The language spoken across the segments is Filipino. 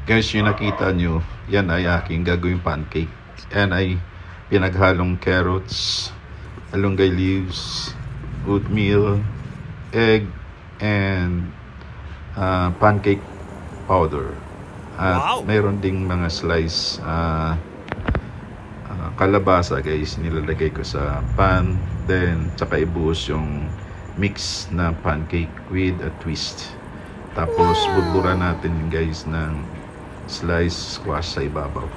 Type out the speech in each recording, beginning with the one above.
Guys, yung nakita nyo, yan ay aking gagawing pancake. Yan ay pinaghalong carrots, malunggay leaves, oatmeal, egg, and pancake powder. At mayroon ding mga slice kalabasa guys, nilalagay ko sa pan. Then, tsaka ibuhos yung mix na pancake with a twist. Tapos, bubura natin guys ng slice squash sa ibabaw.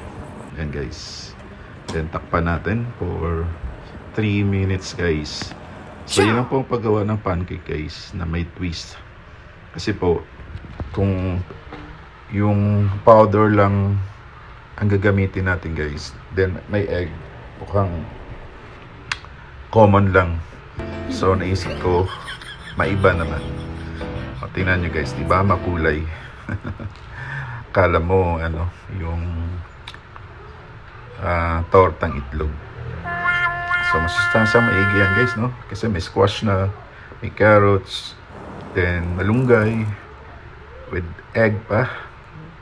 Yan guys. Then takpan natin for 3 minutes guys. So yun ang pong paggawa ng pancake guys na may twist. Kasi po kung yung powder lang ang gagamitin natin guys, then may egg, mukhang common lang. So naisip ko maiba naman. O, tingnan nyo guys, diba makulay? Kala mo yung tortang itlog. So masustansya maigi yan guys, no? Kasi may squash na, may carrots, then malunggay with egg pa,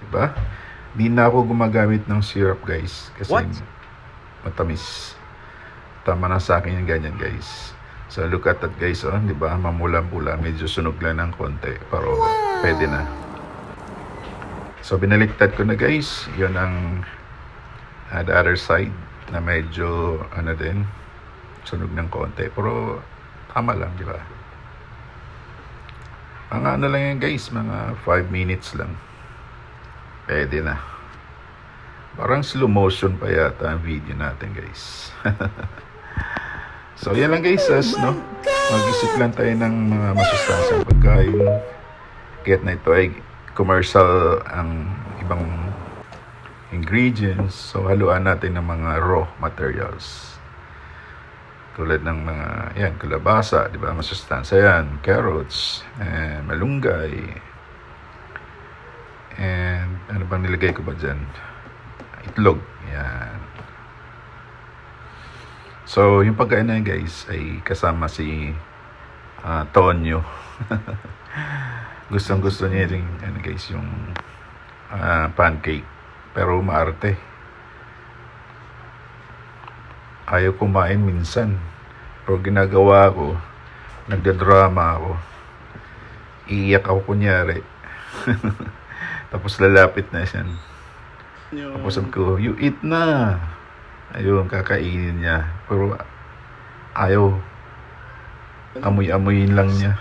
diba? Di na ako gumagamit ng syrup guys kasi matamis. Tama na sa akin yung ganyan guys. So look at that guys, oh, diba? Mamula-mula, medyo sunog lang ng konti, pero pwede na. So binaliktad ko na guys, yun ang the other side na medyo din, sunog ng konti, pero tama lang, di ba? Mga lang yan guys, mga 5 minutes lang, pwede na. Parang slow motion pa yata ang video natin guys. So yan lang guys, mag-isip lang tayo ng mga masustansyang pagkain. Kahit na ito ay commercial ang ibang ingredients, so haluan natin ng mga raw materials tulad ng mga kalabasa, di ba, masustansya yan, carrots, and malunggay, and ano bang nilagay ko ba dyan, itlog, yan. So yung pagkain na yun guys ay kasama si Tonyo. Gustong-gusto niya rin guys yung pancake, pero maarte. Ayaw kumain minsan, pero ginagawa ko, nagdadrama ako, iiyak ako kunyari. Tapos lalapit na siya, tapos sabi ko, you eat na. Ayun, kakainin niya, pero ayaw, amoy-amoyin lang niya.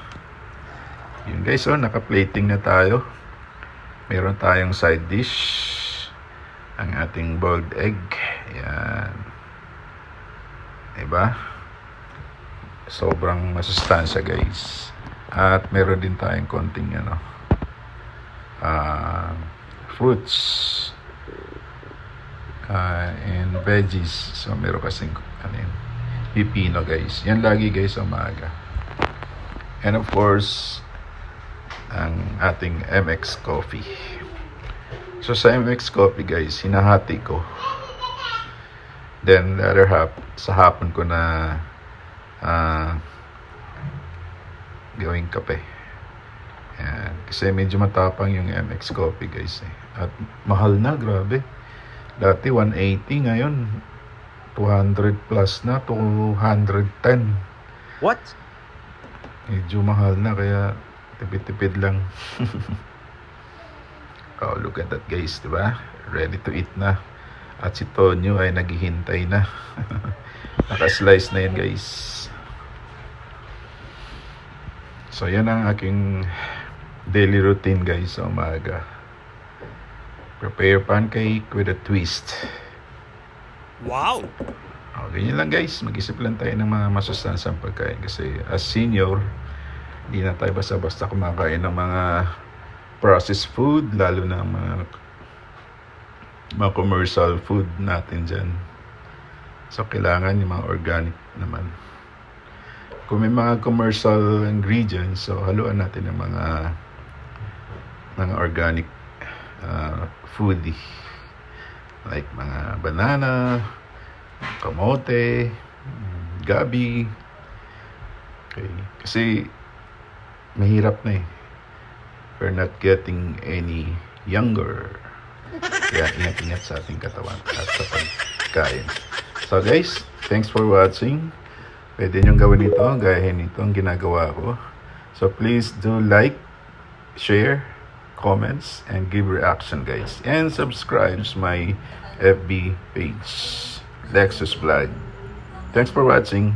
Yun guys, naka-plating na tayo. Meron tayong side dish, ang ating boiled egg. Yan. Diba? Sobrang masustansya guys. At meron din tayong konting fruits and veggies. So meron kasing pipino guys. Yan lagi guys sa umaga. And of course, ang ating MX coffee. So sa MX coffee guys, hinahati ko. Then the other half, sa hapon ko na gawing kape. Yan. Kasi medyo matapang yung MX coffee guys At mahal na, grabe. Dati 180, ngayon 200 plus na, 210. What? Medyo mahal na, kaya tipid-tipid lang. Oh, look at that guys, diba? Ready to eat na. At si Tonyo ay naghihintay na. Naka-slice na yan guys. So yan ang aking daily routine guys sa umaga. Prepare pancake with a twist. Wow! Oh, ganyan lang guys. Mag-isip lang tayo ng mga masustansang pagkain. Kasi as senior, hindi na tayo basta-basta kumakain ng mga processed food, lalo na mga commercial food natin dyan. So kailangan yung mga organic naman. Kung may mga commercial ingredients, so haluan natin ng mga organic food, like mga banana, kamote, gabi. Okay. Kasi mahirap na We're not getting any younger. Kaya ingat-ingat sa ating katawan at sa pagkain. So guys, thanks for watching. Pwede niyong gawin ito, gayahin ito ang ginagawa ko. So please do like, share, comments, and give reaction guys. And subscribe to my FB page, Lexus Vlog. Thanks for watching.